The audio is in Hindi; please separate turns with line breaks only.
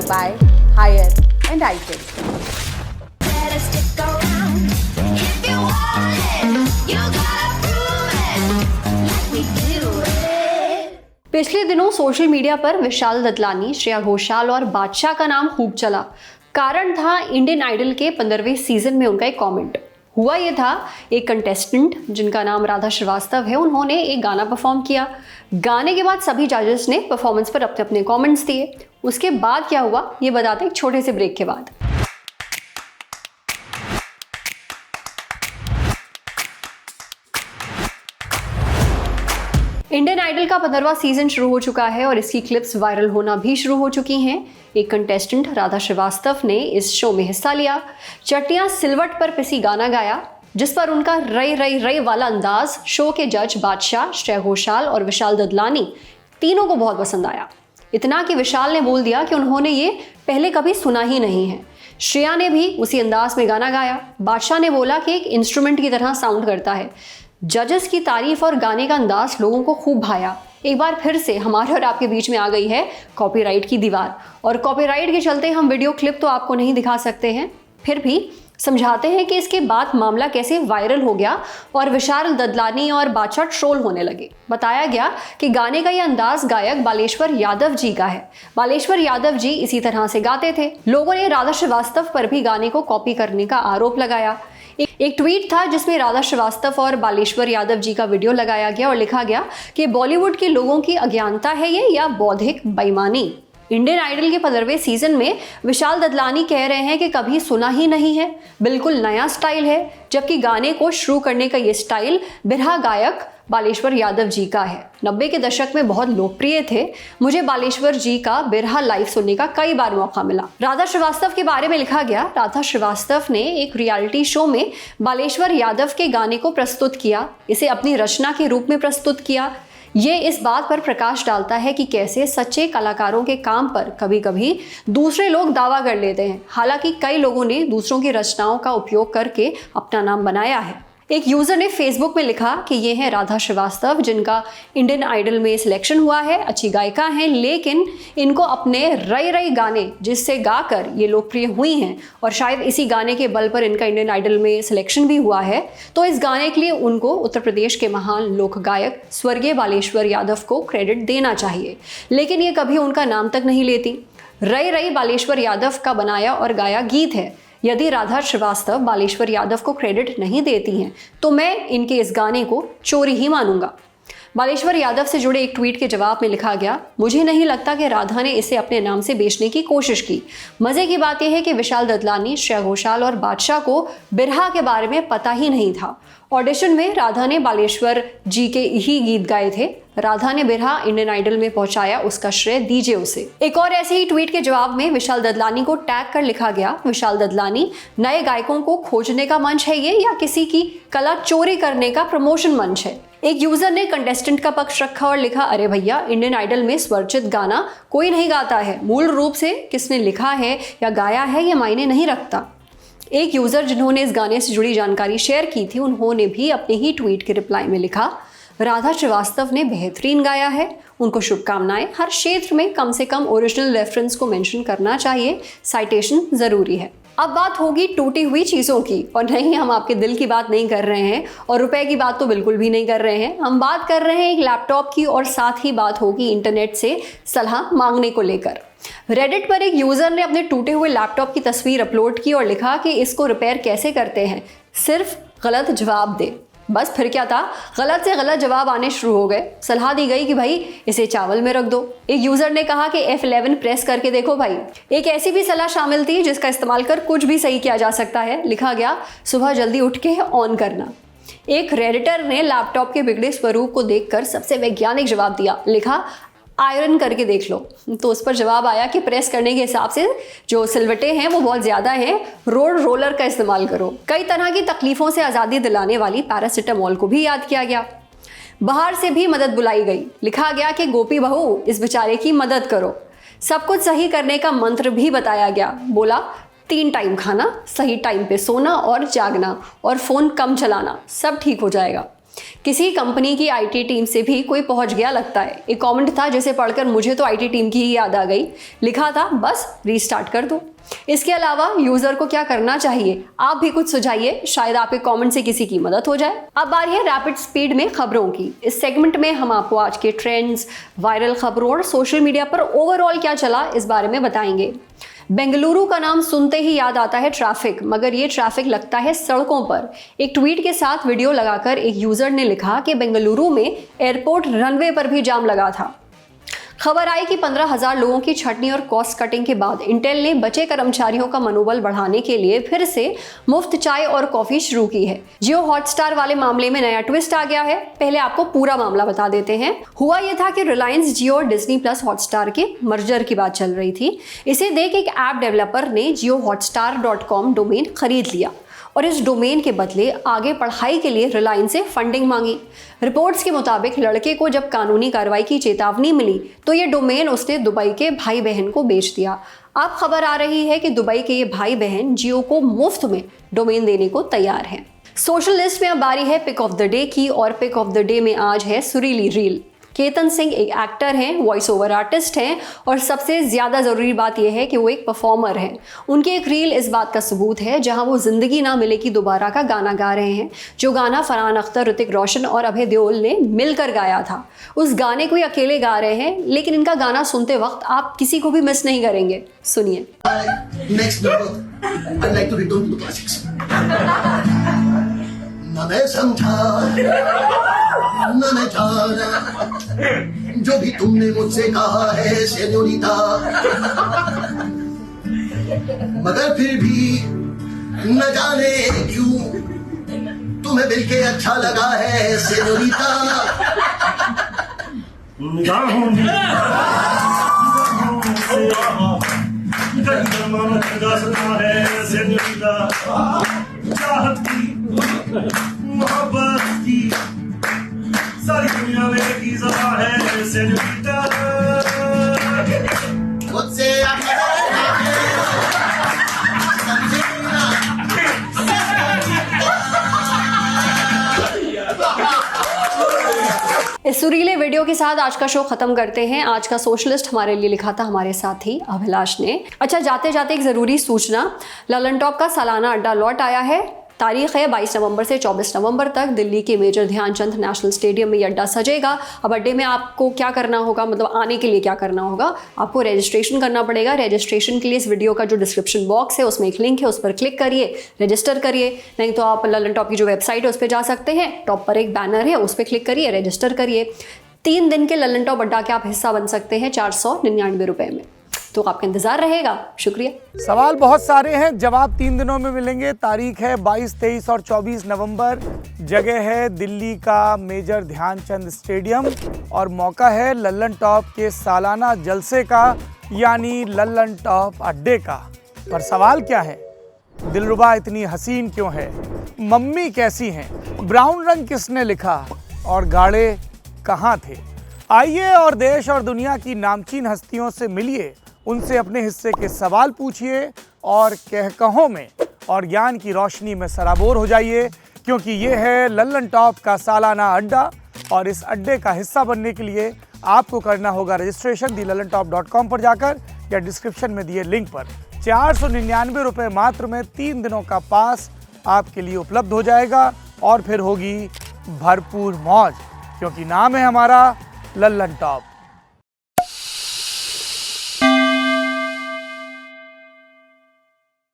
to buy, hire and item.
Better stick around if you want it. You gotta prove it like we do it.
पिछले दिनों सोशल मीडिया पर विशाल ददलानी, श्रेया घोषाल और बादशाह का नाम खूब चला। कारण था इंडियन आइडल के 15वें सीजन में उनका एक कमेंट। हुआ ये था, एक कंटेस्टेंट जिनका नाम राधा श्रीवास्तव है, उन्होंने एक गाना परफॉर्म किया। गाने के बाद सभी जजेस ने परफॉर्मेंस पर अपने अपने कमेंट्स दिए। उसके बाद क्या हुआ ये बताते एक छोटे से ब्रेक के बाद। इंडियन आइडल का 15वां सीजन शुरू हो चुका है और इसकी क्लिप्स वायरल होना भी शुरू हो चुकी हैं। एक कंटेस्टेंट राधा श्रीवास्तव ने इस शो में हिस्सा लिया। चटिया सिलवट पर पिसी गाना गाया, जिस पर उनका रई रई रई वाला अंदाज शो के जज बादशाह, श्रेया घोषाल और विशाल ददलानी तीनों को बहुत पसंद आया। इतना कि विशाल ने बोल दिया कि उन्होंने ये पहले कभी सुना ही नहीं है। श्रेया ने भी उसी अंदाज में गाना गाया। बादशाह ने बोला कि एक इंस्ट्रूमेंट की तरह साउंड करता है। जजेस की तारीफ और गाने का अंदाज लोगों को खूब भाया। एक बार फिर से हमारे और आपके बीच में आ गई है कॉपीराइट की दीवार, और कॉपीराइट के चलते हम वीडियो क्लिप तो आपको नहीं दिखा सकते हैं। फिर भी समझाते हैं कि इसके बाद मामला कैसे वायरल हो गया और विशाल ददलानी और बादशाह ट्रोल होने लगे। बताया गया कि गाने का ये अंदाज गायक बालेश्वर यादव जी का है। बालेश्वर यादव जी इसी तरह से गाते थे। लोगों ने राधा श्रीवास्तव पर भी गाने को कॉपी करने का आरोप लगाया। एक ट्वीट था जिसमें राधा श्रीवास्तव और बालेश्वर यादव जी का वीडियो लगाया गया और लिखा गया कि बॉलीवुड के लोगों की अज्ञानता है ये या बौद्धिक बेईमानी। इंडियन आइडल के 15वें सीजन में विशाल ददलानी कह रहे हैं कि कभी सुना ही नहीं है, बिल्कुल नया स्टाइल है, जबकि गाने को शुरू करने का ये स्टाइल बिरहा गायक बालेश्वर यादव जी का है। 90 के दशक में बहुत लोकप्रिय थे। मुझे बालेश्वर जी का बिरहा लाइव सुनने का कई बार मौका मिला। राधा श्रीवास्तव के बारे में लिखा गया, राधा श्रीवास्तव ने एक रियलिटी शो में बालेश्वर यादव के गाने को प्रस्तुत किया, इसे अपनी रचना के रूप में प्रस्तुत किया। ये इस बात पर प्रकाश डालता है कि कैसे सच्चे कलाकारों के काम पर कभी कभी दूसरे लोग दावा कर लेते हैं। हालांकि कई लोगों ने दूसरों की रचनाओं का उपयोग करके अपना नाम बनाया है। एक यूजर ने फेसबुक में लिखा कि ये है राधा श्रीवास्तव, जिनका इंडियन आइडल में सिलेक्शन हुआ है। अच्छी गायिका हैं, लेकिन इनको अपने रई रई गाने जिससे गाकर ये लोकप्रिय हुई हैं और शायद इसी गाने के बल पर इनका इंडियन आइडल में सिलेक्शन भी हुआ है, तो इस गाने के लिए उनको उत्तर प्रदेश के महान लोक गायक स्वर्गीय बालेश्वर यादव को क्रेडिट देना चाहिए, लेकिन ये कभी उनका नाम तक नहीं लेती। रई रई बालेश्वर यादव का बनाया और गाया गीत है। यदि राधा श्रीवास्तव बालेश्वर यादव को क्रेडिट नहीं देती हैं तो मैं इनके इस गाने को चोरी ही मानूंगा। बालेश्वर यादव से जुड़े एक ट्वीट के जवाब में लिखा गया, मुझे नहीं लगता कि राधा ने इसे अपने नाम से बेचने की कोशिश की। मजे की बात यह है कि विशाल ददलानी, श्रेया घोषाल और बादशाह को बिरहा के बारे में पता ही नहीं था। ऑडिशन में राधा ने बालेश्वर जी के ही गीत गाए थे। राधा ने बिरहा इंडियन आइडल में पहुंचाया, उसका श्रेय दीजिए उसे। एक और ऐसे ही ट्वीट के जवाब में विशाल ददलानी को टैग कर लिखा गया, विशाल ददलानी, नए गायकों को खोजने का मंच है ये या किसी की कला चोरी करने का प्रमोशन मंच है। एक यूजर ने कंटेस्टेंट का पक्ष रखा और लिखा, अरे भैया, इंडियन आइडल में स्वरचित गाना कोई नहीं गाता है, मूल रूप से किसने लिखा है या गाया है ये मायने नहीं रखता। एक यूजर जिन्होंने इस गाने से जुड़ी जानकारी शेयर की थी, उन्होंने भी अपने ही ट्वीट के रिप्लाई में लिखा, राधा श्रीवास्तव ने बेहतरीन गाया है, उनको शुभकामनाएं। हर क्षेत्र में कम से कम ओरिजिनल रेफरेंस को मेंशन करना चाहिए, साइटेशन जरूरी है। अब बात होगी टूटी हुई चीज़ों की, और नहीं, हम आपके दिल की बात नहीं कर रहे हैं और रुपए की बात तो बिल्कुल भी नहीं कर रहे हैं। हम बात कर रहे हैं एक लैपटॉप की, और साथ ही बात होगी इंटरनेट से सलाह मांगने को लेकर। रेडिट पर एक यूजर ने अपने टूटे हुए लैपटॉप की तस्वीर अपलोड की और लिखा कि इसको रिपेयर कैसे करते हैं, सिर्फ गलत जवाब दे। बस फिर क्या था, गलत से गलत जवाब आने शुरू हो गए। सलाह दी गई कि भाई इसे चावल में रख दो। एक यूजर ने कहा कि F11 प्रेस करके देखो भाई। एक ऐसी भी सलाह शामिल थी जिसका इस्तेमाल कर कुछ भी सही किया जा सकता है। लिखा गया, सुबह जल्दी उठ के ऑन करना। एक रेडिटर ने लैपटॉप के बिगड़े स्वरूप को देखकर सबसे वैज्ञानिक जवाब दिया। लिखा, आयरन करके देख लो। तो उस पर जवाब आया कि प्रेस करने के हिसाब से जो सिलवटें हैं वो बहुत ज़्यादा हैं, रोड रोलर का इस्तेमाल करो। कई तरह की तकलीफ़ों से आज़ादी दिलाने वाली पैरासिटामोल को भी याद किया गया। बाहर से भी मदद बुलाई गई। लिखा गया कि गोपी बहू, इस बेचारे की मदद करो। सब कुछ सही करने का मंत्र भी बताया गया। बोला, 3 टाइम खाना, सही टाइम पे सोना और जागना, और फ़ोन कम चलाना, सब ठीक हो जाएगा। किसी कंपनी की आईटी टीम से भी कोई पहुंच गया लगता है। एक कमेंट था जिसे पढ़कर मुझे तो आईटी टीम की ही याद आ गई। लिखा था बस रीस्टार्ट कर दो। इसके अलावा यूजर को क्या करना चाहिए, आप भी कुछ सुझाइए, शायद आपके कमेंट से किसी की मदद हो जाए। अब बारी है रैपिड स्पीड में खबरों की। इस सेगमेंट में हम आपको आज के ट्रेंड्स, वायरल खबरों और सोशल मीडिया पर ओवरऑल क्या चला इस बारे में बताएंगे। बेंगलुरु का नाम सुनते ही याद आता है ट्रैफिक, मगर ये ट्रैफिक लगता है सड़कों पर। एक ट्वीट के साथ वीडियो लगाकर एक यूजर ने लिखा कि बेंगलुरु में एयरपोर्ट रनवे पर भी जाम लगा था। खबर आई कि 15,000 लोगों की छटनी और कॉस्ट कटिंग के बाद इंटेल ने बचे कर्मचारियों का मनोबल बढ़ाने के लिए फिर से मुफ्त चाय और कॉफी शुरू की है। जियो हॉटस्टार वाले मामले में नया ट्विस्ट आ गया है। पहले आपको पूरा मामला बता देते हैं। हुआ यह था कि रिलायंस जियो और डिज्नी प्लस हॉटस्टार के मर्जर की बात चल रही थी। इसे देख एक ऐप डेवलपर ने JioHotstar.com डोमेन खरीद लिया और इस डोमेन के बदले आगे पढ़ाई के लिए रिलायंस से फंडिंग मांगी। रिपोर्ट्स के मुताबिक लड़के को जब कानूनी कार्रवाई की चेतावनी मिली तो ये डोमेन उसने दुबई के भाई बहन को बेच दिया। अब खबर आ रही है कि दुबई के ये भाई बहन जियो को मुफ्त में डोमेन देने को तैयार हैं। सोशल लिस्ट में अब बारी है पिक ऑफ द डे की, और पिक ऑफ द डे में आज है सुरीली रील। केतन सिंह एक एक्टर हैं, वॉइस ओवर आर्टिस्ट हैं और सबसे ज़्यादा ज़रूरी बात यह है कि वो एक परफॉर्मर हैं। उनकी एक रील इस बात का सबूत है जहां वो ज़िंदगी ना मिले की दोबारा का गाना गा रहे हैं, जो गाना फरहान अख्तर, ऋतिक रोशन और अभय देओल ने मिलकर गाया था। उस गाने को ये अकेले गा रहे हैं, लेकिन इनका गाना सुनते वक्त आप किसी को भी मिस नहीं करेंगे। सुनिए।
Next number, I'd like to return to the classics. न मैं समझा न मैं जाना जो भी तुमने मुझसे कहा है सेनोरिटा, मगर फिर भी न जाने क्यों तुम्हें मिलके अच्छा लगा है सेनोरिटा।
निगाहों है सेनोरिटा, चाहत की मोहब्बत की सारी दुनिया में एक ही ज़रा है सेनोरिटा।
मुझसे
इस सुरीले वीडियो के साथ आज का शो खत्म करते हैं। आज का सोशलिस्ट हमारे लिए लिखा था हमारे साथी अभिलाष ने। अच्छा, जाते जाते एक जरूरी सूचना, ललन टॉप का सालाना अड्डा लौट आया है। तारीख है 22 नवंबर से 24 नवंबर तक दिल्ली के मेजर ध्यानचंद नेशनल स्टेडियम में ये अड्डा सजेगा। अब अड्डे में आपको क्या करना होगा, मतलब आने के लिए क्या करना होगा, आपको रजिस्ट्रेशन करना पड़ेगा। रजिस्ट्रेशन के लिए इस वीडियो का जो डिस्क्रिप्शन बॉक्स है उसमें एक लिंक है, उस पर क्लिक करिए, रजिस्टर करिए। नहीं तो आप ललन टॉप की जो वेबसाइट है उस पर जा सकते हैं, टॉप पर एक बैनर है उस पर क्लिक करिए, रजिस्टर करिए। 3 दिन के ललन टॉप अड्डा के आप हिस्सा बन सकते हैं 499 रुपए में। तो आपका इंतजार रहेगा। शुक्रिया।
सवाल बहुत सारे हैं, जवाब 3 दिनों में मिलेंगे। तारीख है 22, 23 और 24 नवंबर। जगह है दिल्ली का मेजर ध्यानचंद स्टेडियम और मौका है ललन टॉप के सालाना जलसे का, यानी ललन टॉप अड्डे का। पर सवाल क्या है? दिलरुबा इतनी हसीन क्यों है? मम्मी कैसी हैं? ब्राउन रंग किसने लिखा? और गाड़े कहाँ थे? आइए और देश और दुनिया की नामचीन हस्तियों से मिलिए, उनसे अपने हिस्से के सवाल पूछिए और कहकहों में और ज्ञान की रोशनी में सराबोर हो जाइए, क्योंकि ये है ललन टॉप का सालाना अड्डा। और इस अड्डे का हिस्सा बनने के लिए आपको करना होगा रजिस्ट्रेशन thelalantop.com पर जाकर या डिस्क्रिप्शन में दिए लिंक पर। 499 रुपये मात्र में 3 दिनों का पास आपके लिए उपलब्ध हो जाएगा और फिर होगी भरपूर मौज, क्योंकि नाम है हमारा ललन टॉप।